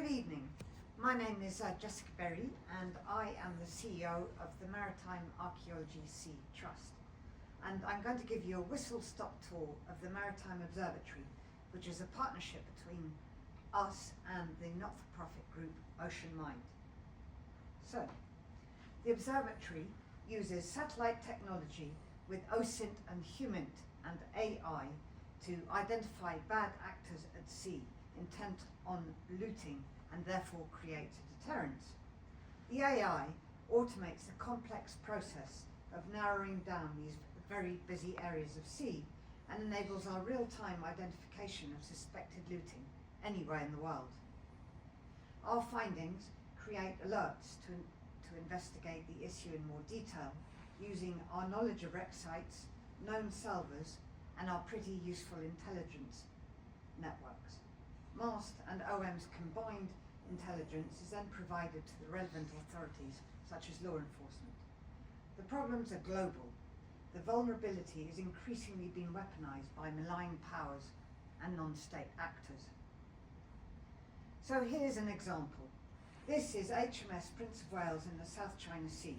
Good evening. My name is Jessica Berry and I am the CEO of the Maritime Archaeology Sea Trust. And I'm going to give you a whistle-stop tour of the Maritime Observatory, which is a partnership between us and the not-for-profit group Ocean Mind. So, the observatory uses satellite technology with OSINT and HUMINT and AI to identify bad actors at sea intent on looting and therefore create a deterrent. The AI automates the complex process of narrowing down these very busy areas of sea and enables our real-time identification of suspected looting anywhere in the world. Our findings create alerts to investigate the issue in more detail using our knowledge of wreck sites, known salvors, and our pretty useful intelligence networks. MAST and OM's combined intelligence is then provided to the relevant authorities, such as law enforcement. The problems are global. The vulnerability is increasingly being weaponized by malign powers and non-state actors. So here's an example. This is HMS Prince of Wales in the South China Sea,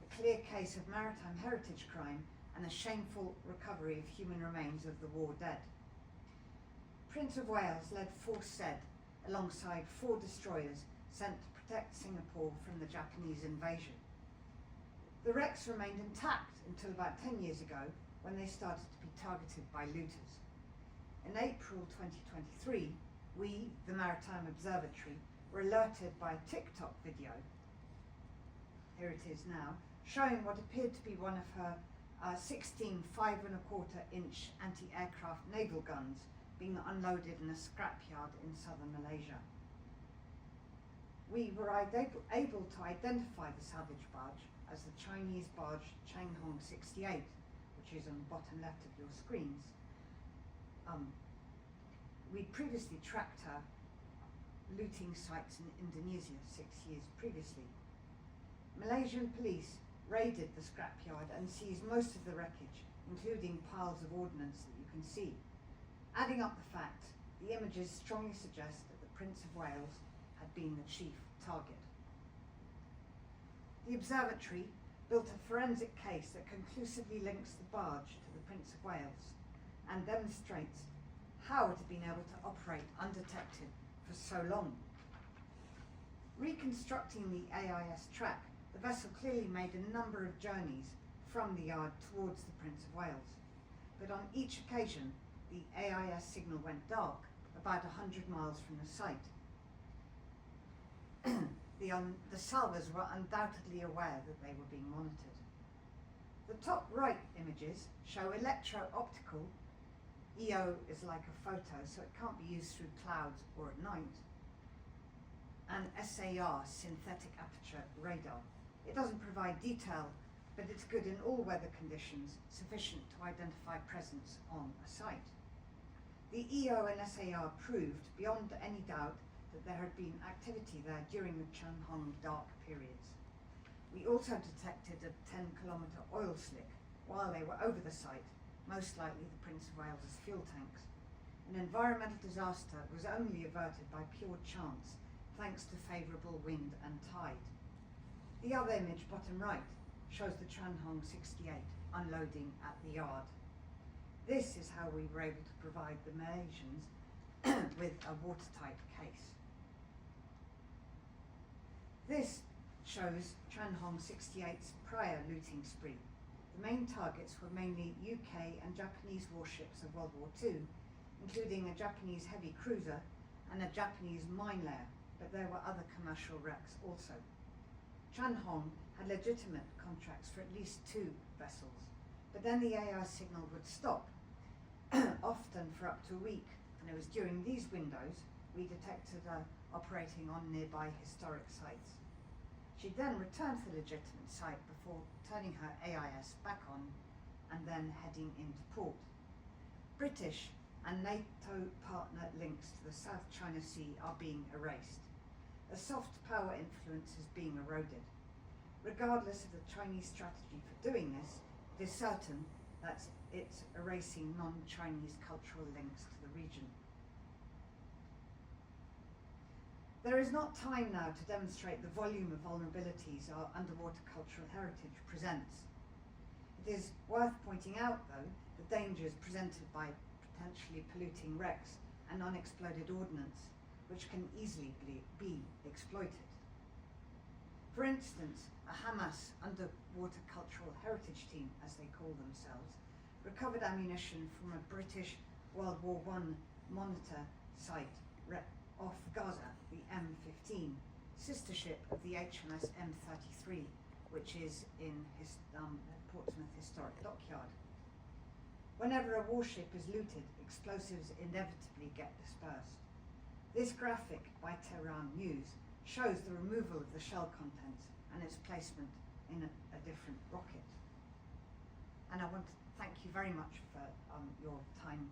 a clear case of maritime heritage crime and a shameful recovery of human remains of the war dead. Prince of Wales led Force Z alongside 4 destroyers sent to protect Singapore from the Japanese invasion. The wrecks remained intact until about 10 years ago when they started to be targeted by looters. In April 2023, we, the Maritime Observatory, were alerted by a TikTok video, here it is now, showing what appeared to be one of her 16 5.25-inch anti-aircraft naval guns being unloaded in a scrapyard in southern Malaysia. We were able to identify the salvage barge as the Chinese barge Changhong 68, which is on the bottom left of your screens. We previously tracked her looting sites in Indonesia 6 years previously. Malaysian police raided the scrapyard and seized most of the wreckage, including piles of ordnance that you can see. Adding up the facts, the images strongly suggest that the Prince of Wales had been the chief target. The observatory built a forensic case that conclusively links the barge to the Prince of Wales and demonstrates how it had been able to operate undetected for so long. Reconstructing the AIS track, the vessel clearly made a number of journeys from the yard towards the Prince of Wales, but on each occasion the AIS signal went dark about 100 miles from the site. The salvors were undoubtedly aware that they were being monitored. The top right images show electro-optical, EO is like a photo so it can't be used through clouds or at night, and SAR, synthetic aperture radar. It doesn't provide detail, but it's good in all weather conditions, sufficient to identify presence on a site. The EO and SAR proved, beyond any doubt, that there had been activity there during the Changhong dark periods. We also detected a 10-kilometre oil slick while they were over the site, most likely the Prince of Wales's fuel tanks. An environmental disaster was only averted by pure chance, thanks to favourable wind and tide. The other image, bottom right, shows the Changhong 68 unloading at the yard. This is how we were able to provide the Malaysians with a watertight case. This shows Changhong 68's prior looting spree. The main targets were mainly UK and Japanese warships of World War II, including a Japanese heavy cruiser and a Japanese mine layer, but there were other commercial wrecks also. Changhong had legitimate contracts for at least 2 vessels, but then the AI signal would stop, often for up to a week, and it was during these windows we detected her operating on nearby historic sites. She then returned to the legitimate site before turning her AIS back on and then heading into port. British and NATO partner links to the South China Sea are being erased. A soft power influence is being eroded. Regardless of the Chinese strategy for doing this, it is certain that it's erasing non-Chinese cultural links to the region. There is not time now to demonstrate the volume of vulnerabilities our underwater cultural heritage presents. It is worth pointing out, though, the dangers presented by potentially polluting wrecks and unexploded ordnance, which can easily be exploited. For instance, a Hamas underwater cultural heritage team, as they call themselves, recovered ammunition from a British World War I monitor site off Gaza, the M15, sister ship of the HMS M33, which is in Portsmouth Historic Dockyard. Whenever a warship is looted, explosives inevitably get dispersed. This graphic by Tehran News shows the removal of the shell contents and its placement in a different rocket. And I want to thank you very much for your time